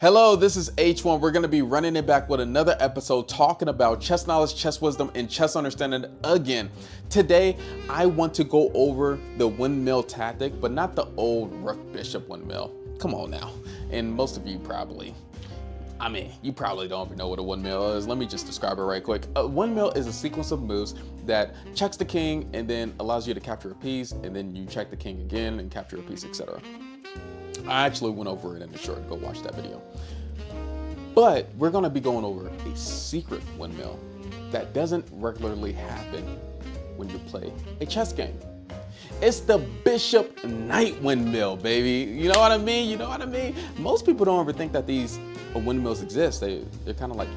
Hello, this is H1. We're going to be running it back with another episode talking about chess knowledge, chess wisdom, and chess understanding again. Today, I want to go over the windmill tactic, but not the old rook bishop windmill. Come on now. And most of you probably don't even know what a windmill is. Let me just describe it right quick. A windmill is a sequence of moves that checks the king and then allows you to capture a piece, and then you check the king again and capture a piece, etc. I actually went over it in the short. Go watch that video. But we're going to be going over a secret windmill that doesn't regularly happen when you play a chess game. It's the Bishop and Knight Windmill, baby. You know what I mean? Most people don't ever think that these windmills exist. They're kind of like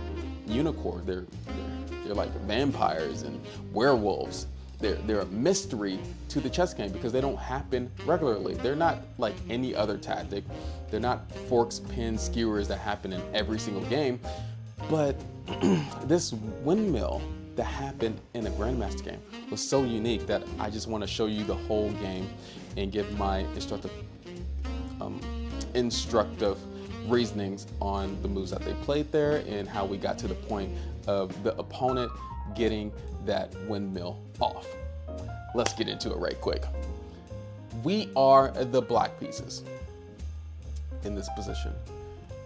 unicorn. They're like vampires and werewolves. They're a mystery to the chess game because they don't happen regularly. They're not like any other tactic. They're not forks, pins, skewers that happen in every single game. But this windmill that happened in a Grandmaster game was so unique that I just want to show you the whole game and give my instructive reasonings on the moves that they played there and how we got to the point of the opponent getting that windmill off. Let's get into it right quick. We are the black pieces in this position,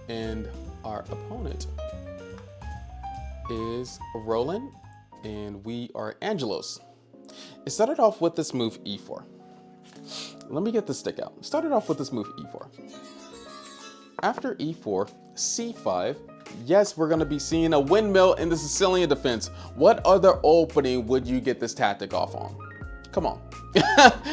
and our opponent is Roland, and we are Angelos. It started off with this move E4. Let me get the stick out. It started off with this move E4. After E4, C5. Yes, we're going to be seeing a windmill in the Sicilian defense. What other opening would you get this tactic off on? Come on.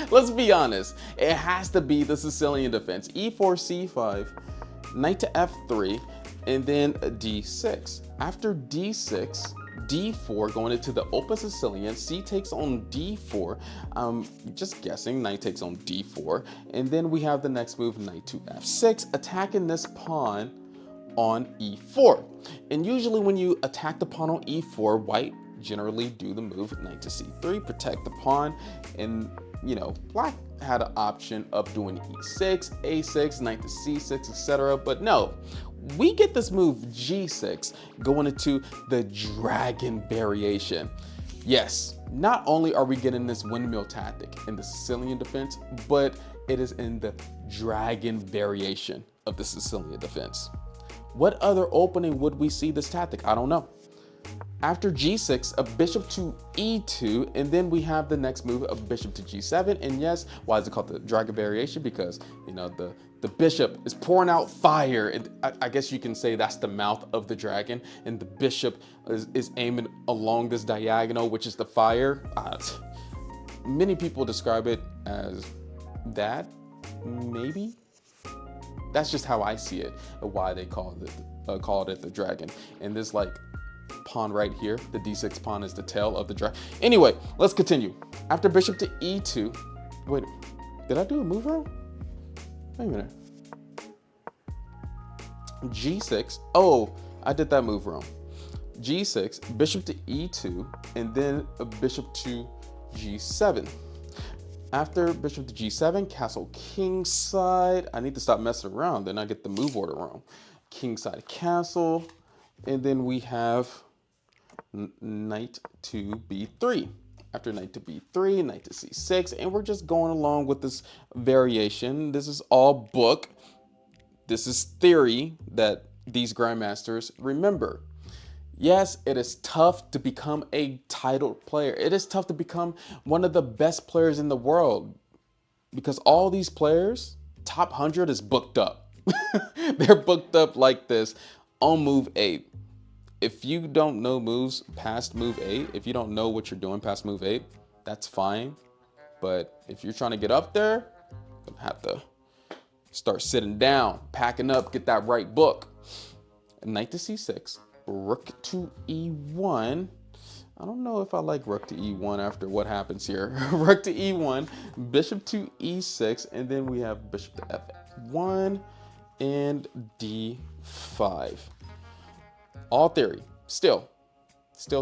Let's be honest. It has to be the Sicilian defense. E4, C5, knight to F3, and then D6. After D6, D4 going into the open Sicilian. C takes on D4. Just guessing, knight takes on D4. And then we have the next move, knight to F6, attacking this pawn on E4. And usually when you attack the pawn on E4, white generally do the move knight to C3, protect the pawn. And black had an option of doing E6, A6, knight to C6, etc. But no, we get this move G6 going into the dragon variation. Yes, not only are we getting this windmill tactic in the Sicilian defense, but it is in the dragon variation of the Sicilian defense. What other opening would we see this tactic? I don't know. After G6, a bishop to E2, and then we have the next move of bishop to G7. And yes, why is it called the dragon variation? Because the bishop is pouring out fire, and I guess you can say that's the mouth of the dragon, and the bishop is aiming along this diagonal, which is the fire. Many people describe it as that, maybe. That's just how I see it, and why they called it the dragon. And this pawn right here, the D6 pawn, is the tail of the dragon. Anyway, let's continue. After bishop to E2, wait, did I do a move wrong? Wait a minute. G6, oh, I did that move wrong. G6, bishop to E2, and then a bishop to G7. After bishop to G7, castle kingside. I need to stop messing around, then I get the move order wrong. Kingside castle, and then we have knight to B3. After knight to B3, knight to C6, and we're just going along with this variation. This is all book. This is theory that these grandmasters remember. Yes, it is tough to become a titled player. It is tough to become one of the best players in the world because all these players, top 100 is booked up. They're booked up like this on move 8. If you don't know moves past move 8, if you don't know what you're doing past move 8, that's fine. But if you're trying to get up there, you're gonna have to start sitting down, packing up, get that right book. Knight to C6. Rook to E1. I don't know if I like rook to E1 after what happens here. Rook to E1, bishop to E6, and then we have bishop to F1 and D5. All theory, still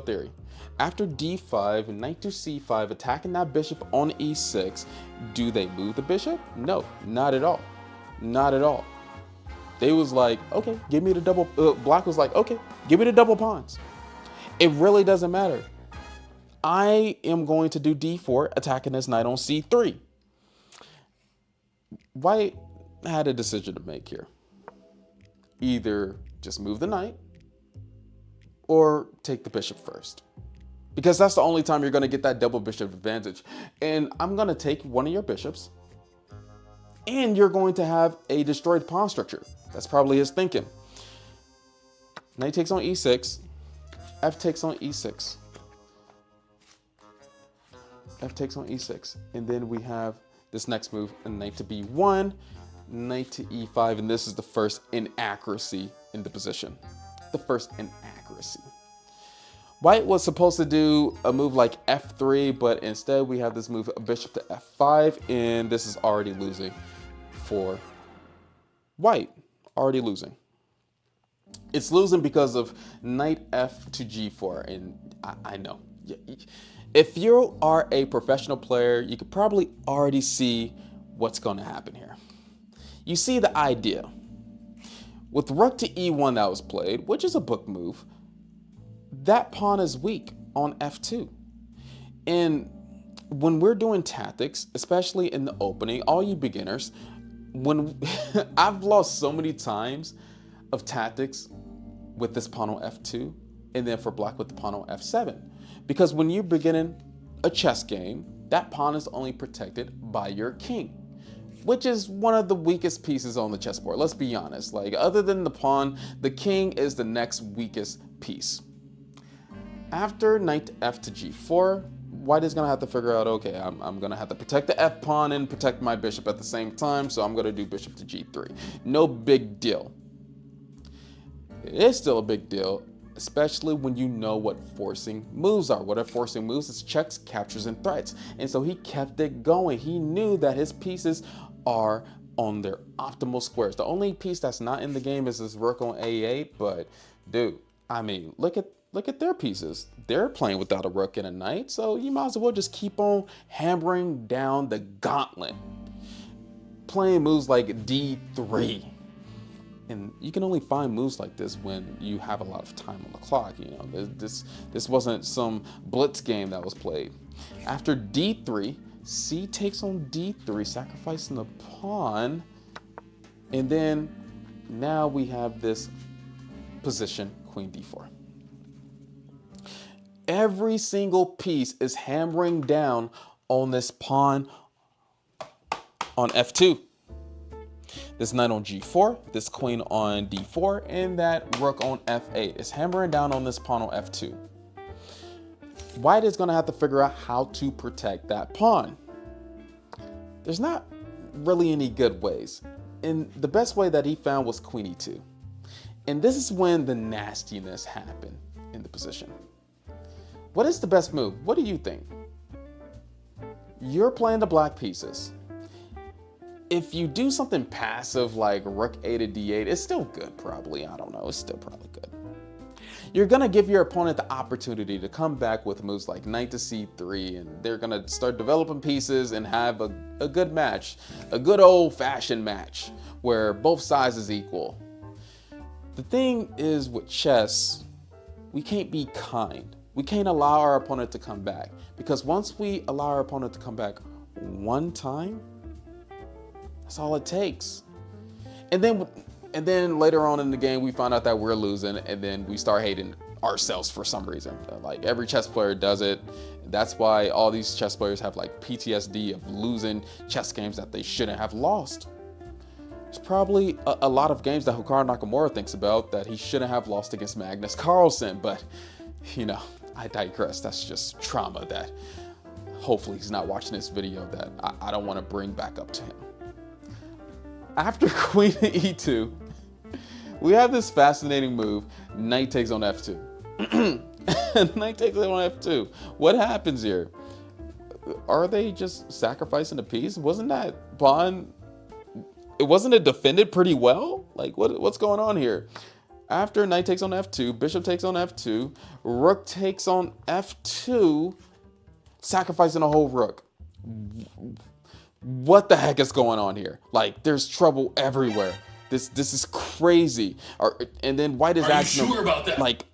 theory. After D5, knight to C5, attacking that bishop on E6. Do they move the bishop? No, not at all. Not at all. They was like, okay, give me the double, black was like, okay, give me the double pawns. It really doesn't matter. I am going to do d4, attacking this knight on c3. White had a decision to make here. Either just move the knight or take the bishop first, because that's the only time you're going to get that double bishop advantage. And I'm going to take one of your bishops, and you're going to have a destroyed pawn structure. That's probably his thinking. Knight takes on e6, f takes on e6, f takes on e6, and then we have this next move, a knight to b1, knight to e5, and this is the first inaccuracy in the position. The first inaccuracy. White was supposed to do a move like f3, but instead we have this move, bishop to f5, and this is already losing for white. Already losing. It's losing because of knight f to g4, and I know. If you are a professional player, you could probably already see what's going to happen here. You see the idea. With rook to e1 that was played, which is a book move, that pawn is weak on f2. And when we're doing tactics, especially in the opening, all you beginners, when I've lost so many times of tactics with this pawn on f2, and then for black with the pawn on f7. Because when you're beginning a chess game, that pawn is only protected by your king, which is one of the weakest pieces on the chessboard. Let's be honest. Like, other than the pawn, the king is the next weakest piece. After knight f to g4, white is going to have to figure out, okay, I'm going to have to protect the f pawn and protect my bishop at the same time, so I'm going to do bishop to g3. No big deal. It is still a big deal, especially when you know what forcing moves are. What are forcing moves? It's checks, captures, and threats. And so he kept it going. He knew that his pieces are on their optimal squares. The only piece that's not in the game is this rook on a8, but dude, I mean, look at their pieces. They're playing without a rook and a knight, so you might as well just keep on hammering down the gauntlet. Playing moves like d3. And you can only find moves like this when you have a lot of time on the clock. You know, this wasn't some blitz game that was played. After d3, c takes on d3, sacrificing the pawn. And then now we have this position, queen d4. Every single piece is hammering down on this pawn on f2. This knight on g4, this queen on d4, and that rook on f8 is hammering down on this pawn on f2. White is going to have to figure out how to protect that pawn. There's not really any good ways, and the best way that he found was queen e2. And this is when the nastiness happened in the position. What is the best move? What do you think? You're playing the black pieces. If you do something passive like rook a to d8, it's still good probably. I don't know, it's still probably good. You're gonna give your opponent the opportunity to come back with moves like knight to c3, and they're gonna start developing pieces and have a good match, a good old-fashioned match where both sides is equal. The thing is with chess, we can't be kind. We can't allow our opponent to come back, because once we allow our opponent to come back one time, that's all it takes. And then later on in the game, we find out that we're losing, and then we start hating ourselves for some reason. Like, every chess player does it. That's why all these chess players have like PTSD of losing chess games that they shouldn't have lost. There's probably a lot of games that Hikaru Nakamura thinks about that he shouldn't have lost against Magnus Carlsen, but you know, I digress. That's just trauma that hopefully he's not watching this video that I don't want to bring back up to him. After queen e2, we have this fascinating move, knight takes on f2. Knight takes on f2. What happens here? Are they just sacrificing a piece? Wasn't that pawn, wasn't it defended pretty well? Like, what's going on here? After knight takes on f2, bishop takes on f2, rook takes on f2, sacrificing a whole rook. What the heck is going on here? Like, there's trouble everywhere. This is crazy. And then white is asking, are you sure about that? Like,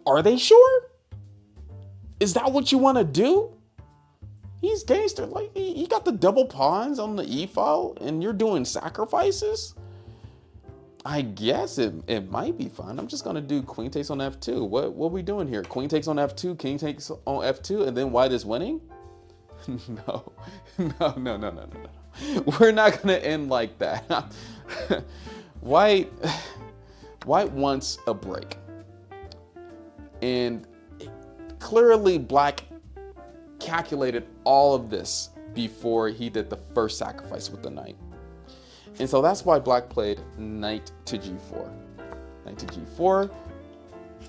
are they sure? Is that what you want to do? He's gangster. Like, he got the double pawns on the e-file and you're doing sacrifices? I guess it might be fine. I'm just going to do queen takes on f2. What are we doing here? Queen takes on f2, king takes on f2, and then white is winning? No. We're not going to end like that. White wants a break. And clearly black calculated all of this before he did the first sacrifice with the knight. And so that's why black played knight to g4. Knight to g4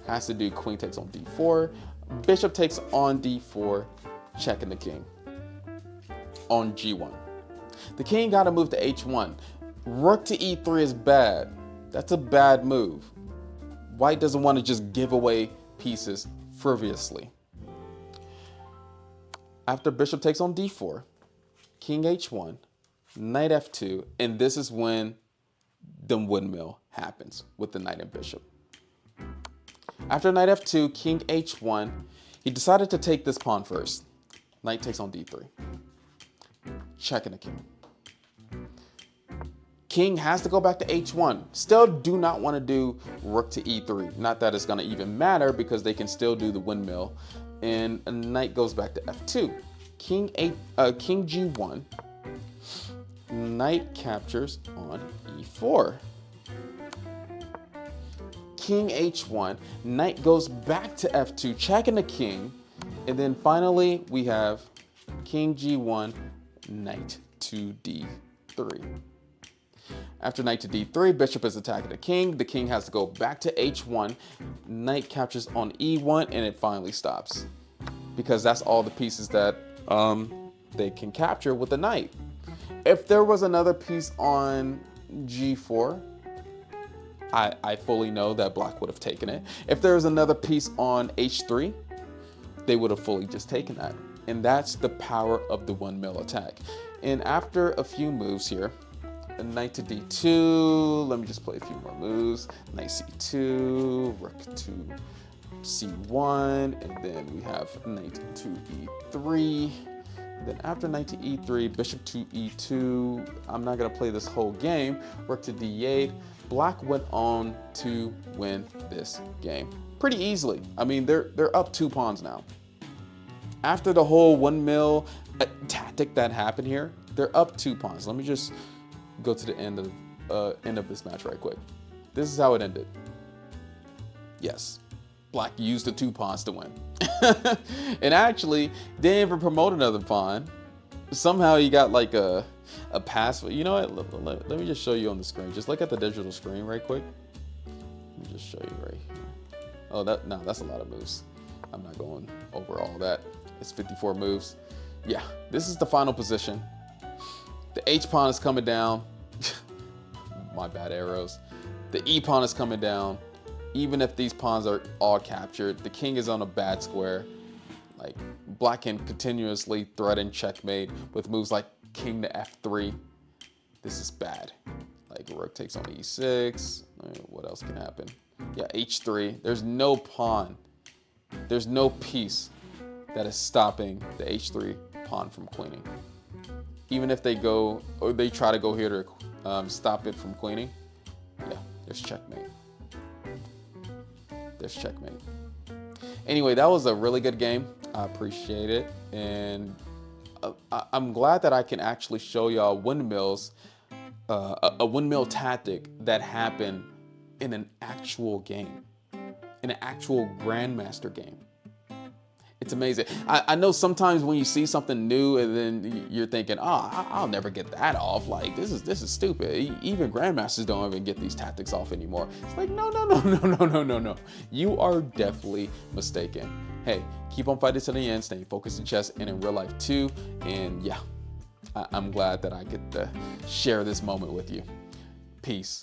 has to do queen takes on d4. Bishop takes on d4, checking the king on g1. The king got to move to h1. Rook to e3 is bad. That's a bad move. White doesn't want to just give away pieces frivolously. After bishop takes on d4, king h1, knight f2, and this is when the windmill happens with the knight and bishop. After knight f2, king h1, he decided to take this pawn first. Knight takes on d3, checking the king. King has to go back to h1. Still do not want to do rook to e3. Not that it's going to even matter because they can still do the windmill. And a knight goes back to f2. King g1. Knight captures on e4. King h1. Knight goes back to f2, checking the king. And then finally we have king g1, knight to d3. After knight to d3, bishop is attacking the king. The king has to go back to h1. Knight captures on e1, and it finally stops. Because that's all the pieces that they can capture with the knight. If there was another piece on g4, I fully know that black would have taken it. If there was another piece on h3, they would have fully just taken that. And that's the power of the windmill attack. And after a few moves here, knight to d2, let me just play a few more moves. Knight c2, rook to c1, and then we have knight to e3. Then after knight to e3, bishop to e2. I'm not gonna play this whole game. Rook to d8. Black went on to win this game pretty easily. I mean, they're up 2 pawns now. After the whole windmill tactic that happened here, they're up 2 pawns. Let me just go to the end of this match right quick. This is how it ended. Yes, black used the 2 pawns to win. And actually, they didn't even promote another pawn. Somehow he got like a pass. You know what? Let me just show you on the screen. Just look at the digital screen right quick. Let me just show you right here. Oh, that's a lot of moves. I'm not going over all that. It's 54 moves. Yeah, this is the final position. The H pawn is coming down. My bad arrows. The E pawn is coming down. Even if these pawns are all captured, the king is on a bad square. Like, black can continuously threaten checkmate with moves like king to f3. This is bad. Like rook takes on e6. What else can happen? Yeah, h3. There's no pawn. There's no piece that is stopping the h3 pawn from queening. Even if they go, or they try to go here to stop it from queening, yeah, there's checkmate. There's checkmate. Anyway, that was a really good game. I appreciate it. And I'm glad that I can actually show y'all windmills, a windmill tactic that happened in an actual game, in an actual Grandmaster game. It's amazing. I know sometimes when you see something new and then you're thinking, oh, I'll never get that off. Like, this is stupid. Even Grandmasters don't even get these tactics off anymore. It's like, no. You are definitely mistaken. Hey, keep on fighting to the end, staying focused in chess and in real life too. And yeah, I'm glad that I get to share this moment with you. Peace.